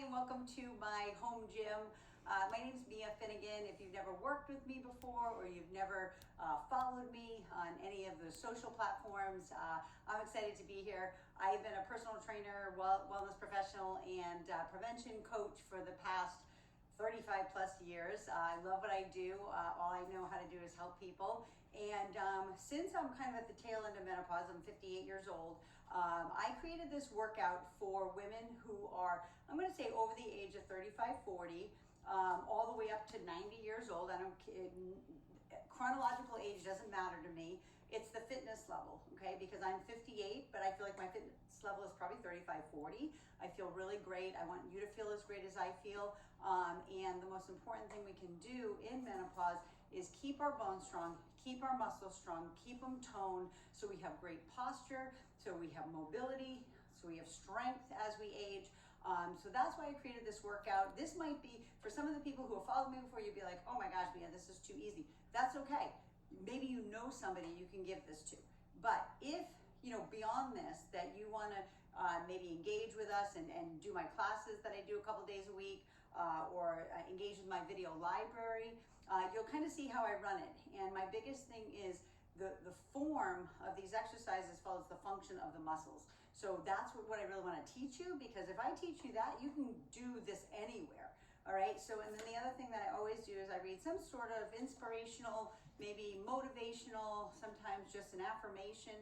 and welcome to my home gym. My name is Mia Finnegan. If you've never worked with me before or you've never followed me on any of the social platforms, I'm excited to be here. I've been a personal trainer, wellness professional, and prevention coach for the past 35 plus years. I love what I do. All I know how to do is help people. And since I'm kind of at the tail end of menopause, I'm 58 years old, I created this workout for women who are, I'm going to say over the age of 35, 40, all the way up to 90 years old. I don't, chronological age doesn't matter to me. It's the fitness level, okay? Because I'm 58, but I feel like my fitness level is probably 35, 40. I feel really great. I want you to feel as great as I feel. And the most important thing we can do in menopause is keep our bones strong, keep our muscles strong, keep them toned so we have great posture, so we have mobility, so we have strength as we age. So that's why I created this workout. This might be, for some of the people who have followed me before, you'd be like, oh my gosh, Mia, this is too easy. That's okay. Maybe you know somebody you can give this to. But if, beyond this, that you want to maybe engage with us and do my classes that I do a couple days a week, or engage with my video library, you'll kind of see how I run it. And my biggest thing is the form of these exercises follows the function of the muscles. So that's what I really want to teach you, because if I teach you that, you can do this anywhere. All right, so and then the other thing that I always do is I read some sort of inspirational, maybe motivational, sometimes just an affirmation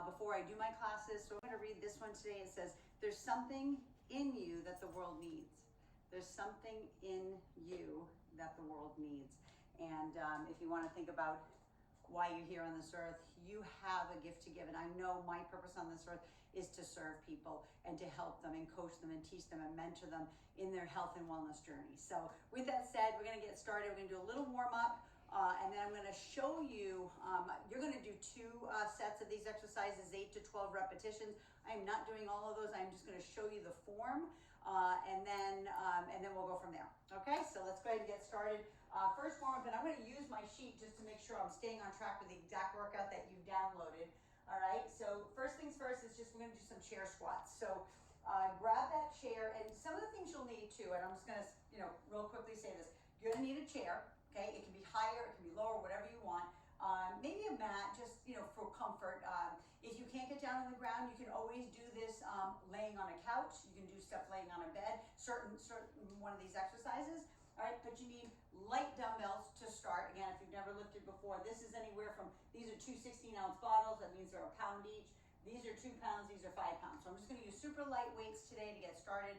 before I do my classes. So I'm going to read this one today. It says, there's something in you that the world needs. There's something in you that the world needs. And if you want to think about why you're here on this earth, you have a gift to give. And I know my purpose on this earth is to serve people and to help them and coach them and teach them and mentor them in their health and wellness journey. So with that said, we're going to get started. We're going to do a little warm up. And then I'm going to show you, you're going to do two sets of these exercises, 8 to 12 repetitions. I'm not doing all of those. I'm just going to show you the form, and then we'll go from there. Okay, so let's go ahead and get started. First warm up, and I'm going to use my sheet just to make sure I'm staying on track with the exact workout that you've downloaded. All right, so first things first is just we're going to do some chair squats. So grab that chair, and some of the things you'll need too, and I'm just going to, real quickly say this. You're going to need a chair. Okay, it can be higher, it can be lower, whatever you want. Maybe a mat, just for comfort. If you can't get down on the ground, you can always do this laying on a couch. You can do stuff laying on a bed. Certain one of these exercises. All right, but you need light dumbbells to start. Again, if you've never lifted before, this is anywhere from, these are two 16-ounce bottles. That means they're a pound each. These are 2 pounds, these are 5 pounds. So I'm just gonna use super light weights today to get started.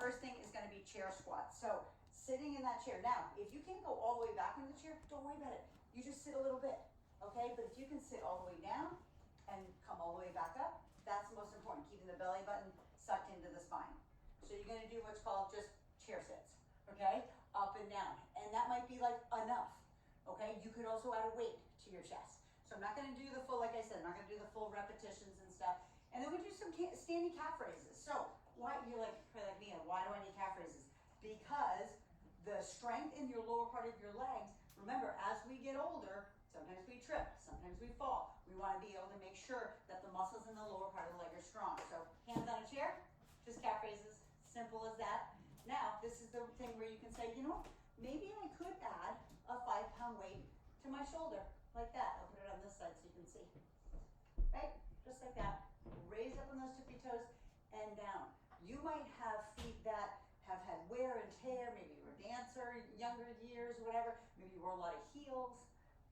First thing is gonna be chair squats. So sitting in that chair. Now, if you can't go all the way back in the chair, don't worry about it. You just sit a little bit, okay? But if you can sit all the way down and come all the way back up, that's the most important, keeping the belly button sucked into the spine. So you're gonna do what's called just chair sits, okay? Up and down. And that might be like enough, okay? You could also add a weight to your chest. So I'm not going to do the full, like I said, I'm not going to do the full repetitions and stuff. And then we do some standing calf raises. So why, you're like me, why do I need calf raises? Because the strength in your lower part of your legs, remember, as we get older, sometimes we trip, sometimes we fall. We want to be able to make sure that the muscles in the lower part of the leg are strong. So hands on a chair, just calf raises, simple as that. Now, this is the thing where you can say, maybe I could add a 5-pound weight to my shoulder. Like that. I'll put it on this side so you can see. Right? Just like that. Raise up on those tippy toes and down. You might have feet that have had wear and tear. Maybe you were a dancer, younger years, whatever. Maybe you wore a lot of heels.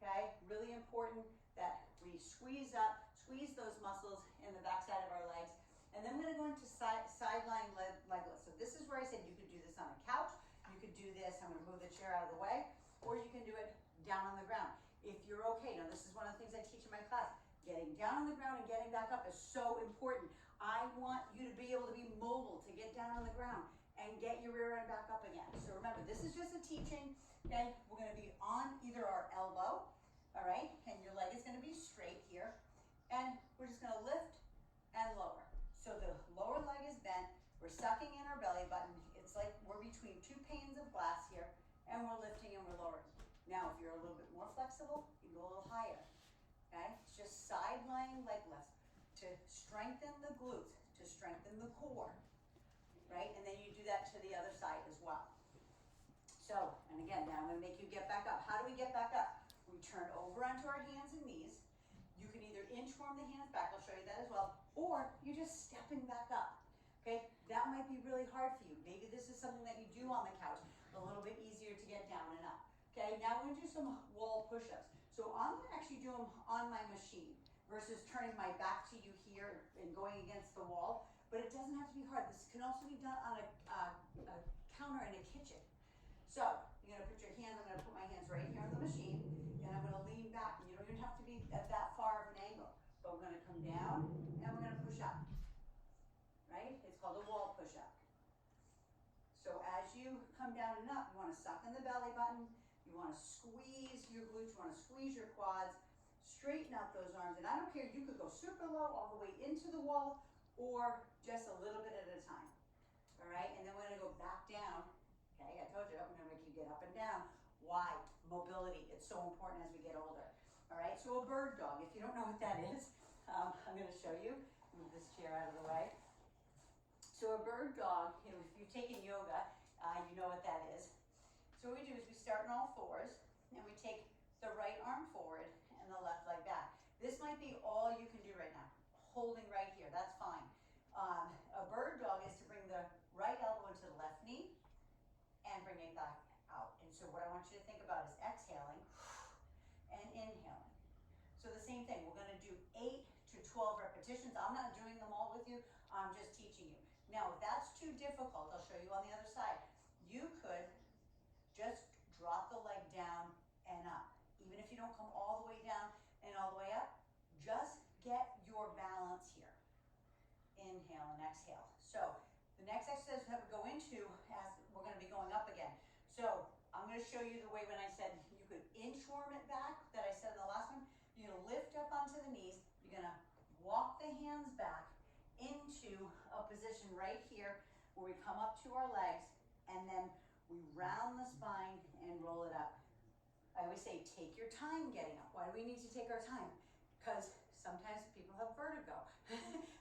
Okay? Really important that we squeeze those muscles in the backside of our legs. And then we're going to go into sideline leg lifts. So this is where I said you could do this on a couch. You could do this. I'm going to move the chair out of the way. Or you can do it down on the ground. If you're okay, now this is one of the things I teach in my class. Getting down on the ground and getting back up is so important. I want you to be able to be mobile, to get down on the ground and get your rear end back up again. So remember, this is just a teaching, okay? We're gonna be on either our elbow, all right? And your leg is gonna be straight here. And we're just gonna lift and lower. So the lower leg is bent. We're sucking in our belly button. It's like we're between 2 panes of glass here, and we're lifting and we're lowering. Now, if you're a little bit more flexible, you can go a little higher, okay? It's just side-lying leg lifts to strengthen the glutes, to strengthen the core, right? And then you do that to the other side as well. So, and again, now I'm gonna make you get back up. How do we get back up? We turn over onto our hands and knees. You can either inchworm the hands back, I'll show you that as well, or you're just stepping back up, okay? That might be really hard for you. Maybe this is something that you do on the couch, a little bit easier to get down and up. Okay, now we're gonna do some wall push-ups. So I'm gonna actually do them on my machine versus turning my back to you here and going against the wall, but it doesn't have to be hard. This can also be done on a counter in a kitchen. So you're gonna put your hands, I'm gonna put my hands right here on the machine, and I'm gonna lean back. You don't even have to be at that far of an angle, but we're gonna come down and we're gonna push up, right? It's called a wall push-up. So as you come down and up, you wanna suck in the belly button, you wanna squeeze your glutes, you wanna squeeze your quads, straighten out those arms, and I don't care, you could go super low all the way into the wall or just a little bit at a time, all right? And then we're gonna go back down. Okay, I told you I'm gonna make you get up and down. Why? Mobility, it's so important as we get older. All right, so a bird dog, if you don't know what that is, I'm gonna show you. Move this chair out of the way. So a bird dog, you know, if you've taken yoga, you know what that is. So what we do is we start on all fours, and we take the right arm forward and the left leg back. This might be all you can do right now, holding right here, that's fine. A bird dog is to bring the right elbow into the left knee, and bring it back out. And so what I want you to think about is exhaling and inhaling. So the same thing, we're gonna do 8 to 12 repetitions. I'm not doing them all with you, I'm just teaching you. Now, if that's too difficult, I'll show you on the other side. You could just drop the leg down and up. Even if you don't come all the way down and all the way up, just get your balance here. Inhale and exhale. So the next exercise that we go into, as we're going to be going up again. So I'm going to show you the way when I said you could inchworm it back, that I said in the last one. You're going to lift up onto the knees. You're going to walk the hands back into a position right here where we come up to our legs, and then we round the spine and roll it up. I always say, take your time getting up. Why do we need to take our time? Because sometimes people have vertigo.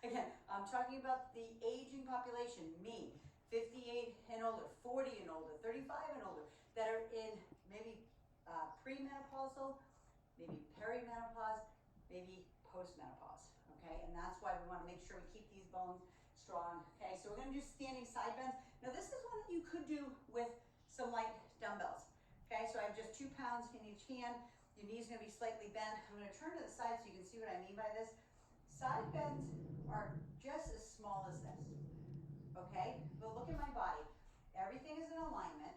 Again, I'm talking about the aging population, me, 58 and older, 40 and older, 35 and older, that are in maybe premenopausal, maybe perimenopause, maybe postmenopause, okay? And that's why we wanna make sure we keep these bones strong, okay? So we're gonna do standing side bends. Now this is one that you could do with some light dumbbells, okay? So I have just 2 pounds in each hand. Your knee's gonna be slightly bent. I'm gonna turn to the side so you can see what I mean by this. Side bends are just as small as this, okay? But look at my body. Everything is in alignment,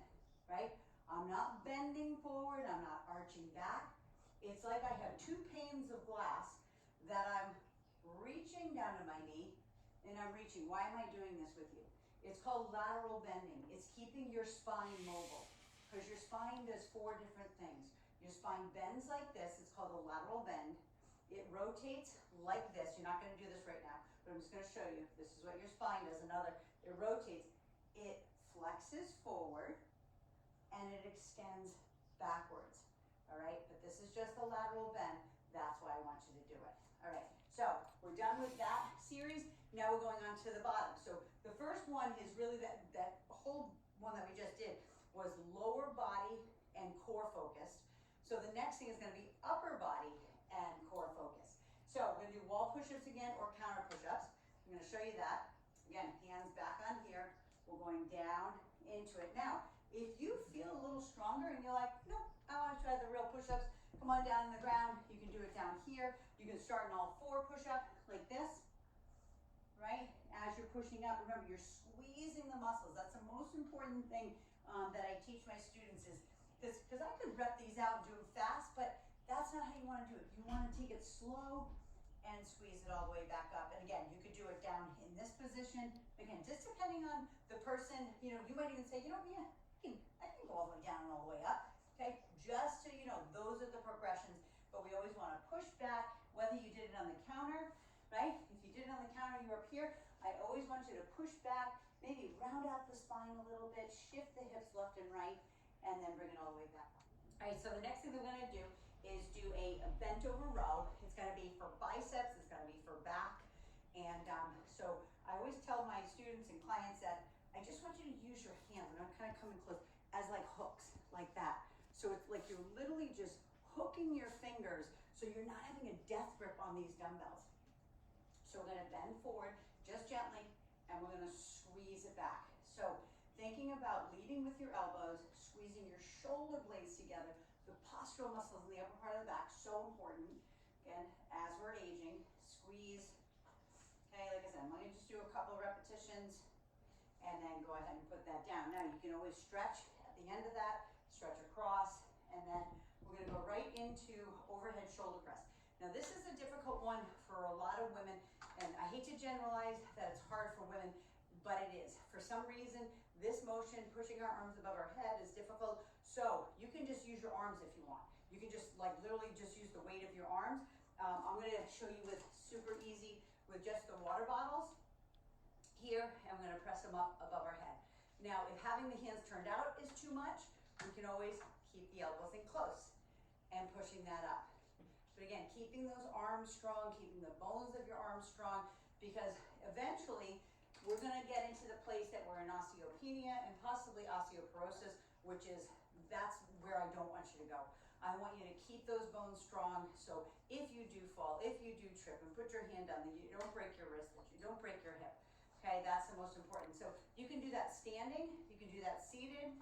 right? I'm not bending forward, I'm not arching back. It's like I have 2 panes of glass that I'm reaching down to my knee, and I'm reaching. Why am I doing this with you? It's called lateral bending. It's keeping your spine mobile, because your spine does 4 different things. Your spine bends like this, it's called a lateral bend. It rotates like this. You're not gonna do this right now, but I'm just gonna show you. This is what your spine does. It rotates. It flexes forward and it extends backwards, all right? But this is just a lateral bend. That's why I want you to do it. All right, so we're done with that series. Now we're going on to the bottom. So the first one is really that whole one that we just did was lower body and core focused. So the next thing is gonna be upper body and core focus. So we're gonna do wall push-ups again or counter push-ups. I'm gonna show you that. Again, hands back on here. We're going down into it. Now, if you feel a little stronger and you're like, no, I wanna try the real push-ups, come on down on the ground. You can do it down here. You can start in all 4 push-ups like this, right? As you're pushing up, remember you're squeezing the muscles. That's the most important thing that I teach my students is, because I could rep these out and do them fast, but that's not how you want to do it. You want to take it slow and squeeze it all the way back up. And again, you could do it down in this position. Again, just depending on the person, you know, you might even say, you know, yeah, I can go all the way down and all the way up. Okay, just so you know, those are the progressions, but we always want to push back, whether you did it on the counter, right? If you did it on the counter, you were up here, I always want you to push back, maybe round out the spine a little bit, shift the hips left and right, and then bring it all the way back. All right, so the next thing we're gonna do is do a bent over row. It's gonna be for biceps, it's gonna be for back. And so I always tell my students and clients that want you to use your hands, and I'm kind of coming close, as like hooks, like that. So it's like you're literally just hooking your fingers so you're not having a death grip on these dumbbells. So we're gonna bend forward just gently, and we're gonna squeeze it back. So thinking about leading with your elbows, squeezing your shoulder blades together, the postural muscles in the upper part of the back, so important. Again, as we're aging, squeeze. Okay, like I said, I'm gonna just do a couple of repetitions and then go ahead and put that down. Now you can always stretch at the end of that, stretch across, and then we're gonna go right into overhead shoulder press. Now this is a difficult one for a lot of women, and I hate to generalize that it's hard for women, but it is. For some reason, this motion, pushing our arms above our head, is difficult. So you can just use your arms if you want. You can just like literally just use the weight of your arms. I'm gonna show you with super easy with just the water bottles here, and I'm gonna press them up above our head. Now, if having the hands turned out is too much, we can always keep the elbows in close and pushing that up. But again, keeping those arms strong, keeping the bones of your arms strong, because eventually we're gonna get into the place that we're in osteopenia and possibly osteoporosis, which is, that's where I don't want you to go. I want you to keep those bones strong, so if you do fall, if you do trip and put your hand down, that you don't break your wrist, that you don't break your hip. Okay, that's the most important. So you can do that standing, you can do that seated,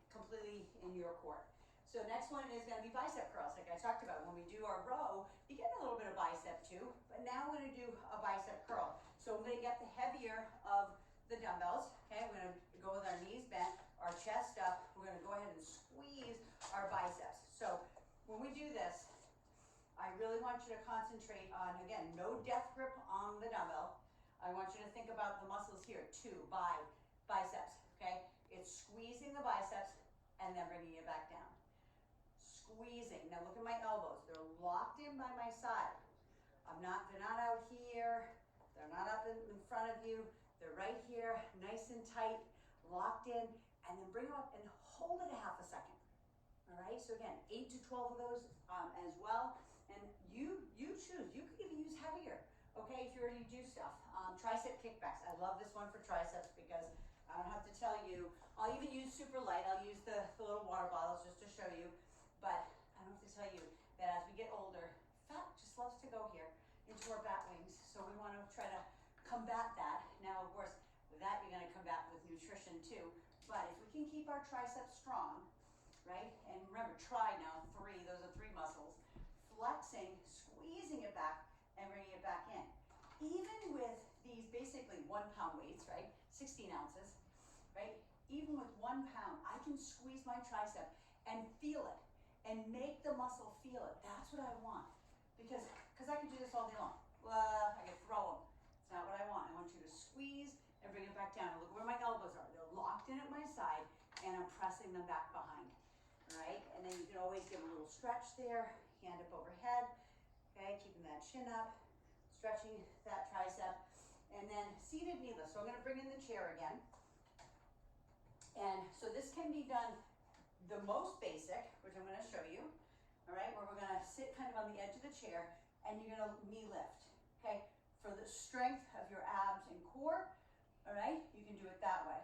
completely in your court. So next one is gonna be bicep curls, like I talked about. When we do our row, you get a little bit of bicep too, but now we're gonna do a bicep curl. So I'm gonna get the heavier of the dumbbells, okay? We're gonna go with our knees bent, our chest up. We're gonna go ahead and squeeze our biceps. So when we do this, I really want you to concentrate on, again, no death grip on the dumbbell. I want you to think about the muscles here, biceps, okay? It's squeezing the biceps and then bringing it back down. Squeezing. Now look at my elbows. They're locked in by my side. They're not out here. They're not up in front of you. They're right here, nice and tight, locked in, and then bring them up and hold it a half a second. All right, so again, 8 to 12 of those as well. And you choose. You could even use heavier, okay, if you already do stuff. Tricep kickbacks. I love this one for triceps because I don't have to tell you. I'll even use super light. I'll use the little water bottles just to show you. But I don't have to tell you that as we get older, fat just loves to go here into our bat wings. So we want to try to combat that. Now, of course, with that, you're going to combat with nutrition too. But if we can keep our triceps strong, right? And remember, try now, those are 3 muscles. Flexing, squeezing it back, and bringing it back in. Even with these basically 1 pound weights, right? 16 ounces, right? Even with 1 pound, I can squeeze my tricep and feel it and make the muscle feel it. That's what I want. Because I can do this all day long. I can throw them. It's not what I want. I want you to squeeze and bring it back down. Look where my elbows are. They're locked in at my side, and I'm pressing them back behind. All right, and then you can always give a little stretch there, hand up overhead, okay, keeping that chin up, stretching that tricep, and then seated kneeless. So I'm gonna bring in the chair again. And so this can be done the most basic, which I'm gonna show you, all right, where we're gonna sit kind of on the edge of the chair, and you're gonna knee lift, okay? For the strength of your abs and core, all right, you can do it that way.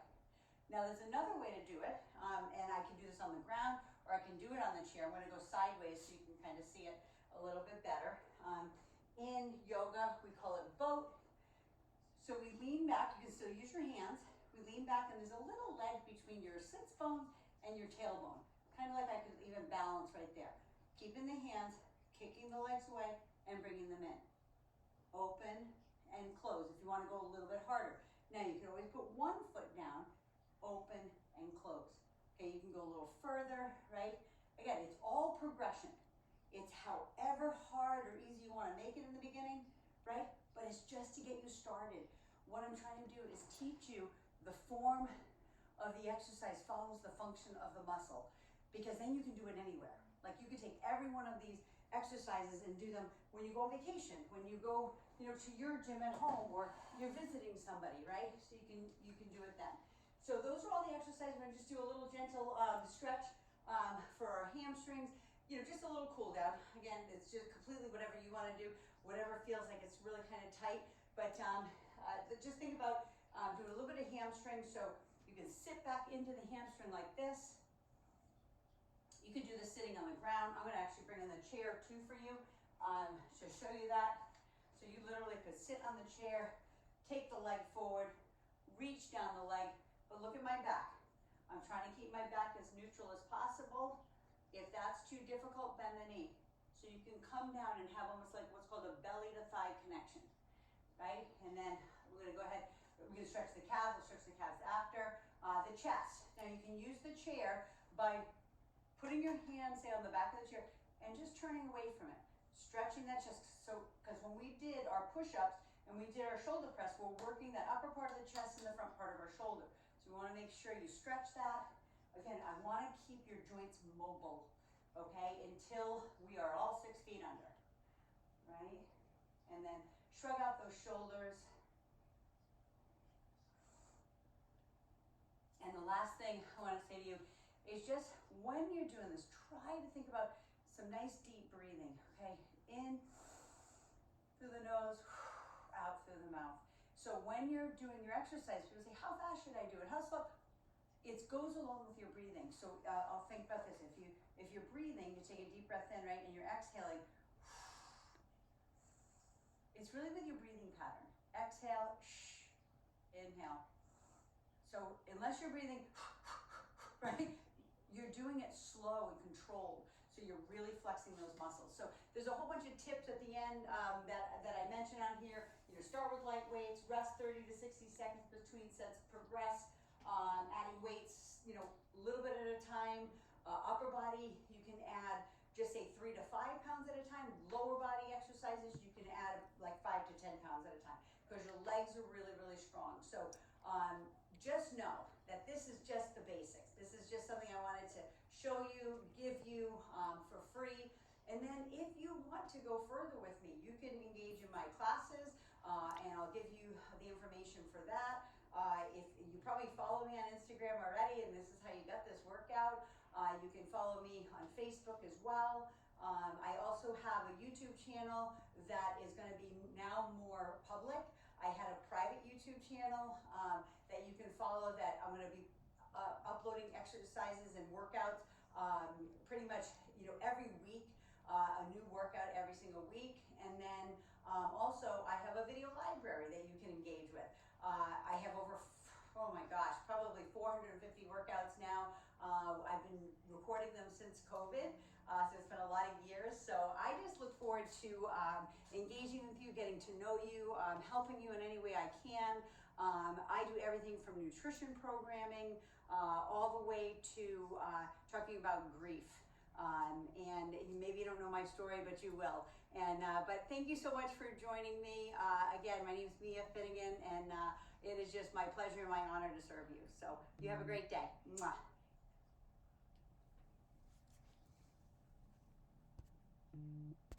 Now there's another way to do it, and I can do this on the ground, or I can do it on the chair. I'm gonna go sideways so you can kind of see it a little bit better. In yoga, we call it boat. So we lean back, you can still use your hands. We lean back, and there's a little ledge between your sits bone and your tailbone. Kind of like I could even balance right there. Keeping the hands, kicking the legs away, and bringing them in. Open and close if you want to go a little bit harder. Now you can always put 1 foot down, open and close. Okay, you can go a little further, right? Again, it's all progression. It's however hard or easy you want to make it in the beginning, right? But it's just to get you started. What I'm trying to do is teach you the form of the exercise follows the function of the muscle, because then you can do it anywhere. Like you can take every one of these exercises and do them when you go on vacation, when you go, to your gym at home, or you're visiting somebody, right? So you can do it then. So those are all the exercises. We're gonna just do a little gentle stretch for our hamstrings. Just a little cool down. Again, it's just completely whatever you want to do, whatever feels like it's really kind of tight. But just think about doing a little bit of hamstring. So can sit back into the hamstring like this. You can do this sitting on the ground. I'm gonna actually bring in the chair too for you to show you that. So you literally could sit on the chair, take the leg forward, reach down the leg, but look at my back. I'm trying to keep my back as neutral as possible. If that's too difficult, bend the knee. So you can come down and have almost like what's called a belly to thigh connection, right? And then we're gonna go ahead, we're gonna stretch the calves, we'll stretch the calves after. The chest. Now you can use the chair by putting your hand, say, on the back of the chair and just turning away from it. Stretching that chest. So, because when we did our push-ups and we did our shoulder press, we're working that upper part of the chest and the front part of our shoulder. So we want to make sure you stretch that. Again, I want to keep your joints mobile, okay, until we are all 6 feet under, right? And then shrug out those shoulders. And the last thing I want to say to you is just when you're doing this, try to think about some nice deep breathing, okay? In through the nose, out through the mouth. So when you're doing your exercise, people say, how fast should I do it? How slow? It goes along with your breathing. So I'll think about this. If you're breathing, you take a deep breath in, right? And you're exhaling. It's really with your breathing pattern. Exhale, inhale. So unless you're breathing, right? You're doing it slow and controlled. So you're really flexing those muscles. So there's a whole bunch of tips at the end that I mentioned on here. Start with light weights, rest 30 to 60 seconds between sets, progress, adding weights, a little bit at a time. Upper body, you can add just say 3 to 5 pounds at a time. Lower body exercises, you can add like 5 to 10 pounds at a time because your legs are really, really strong. So just know that this is just the basics. This is just something I wanted to show you, give you for free. And then if you want to go further with me, you can engage in my classes and I'll give you the information for that. If you probably follow me on Instagram already and this is how you got this workout, you can follow me on Facebook as well. I also have a YouTube channel that is going to be now more public. I had a private YouTube channel that you can follow that I'm going to be uploading exercises and workouts pretty much every week, a new workout every single week. And then also I have a video library that you can engage with. I have over, oh my gosh, probably 450 workouts now. I've been recording them since COVID, so it's been a lot of years. So I just look forward to engaging with you, getting to know you, helping you in any way I can. I do everything from nutrition programming all the way to talking about grief. And maybe you don't know my story, but you will. And but thank you so much for joining me. Again, my name is Mia Finnegan, and it is just my pleasure and my honor to serve you. So you have a great day. Mwah.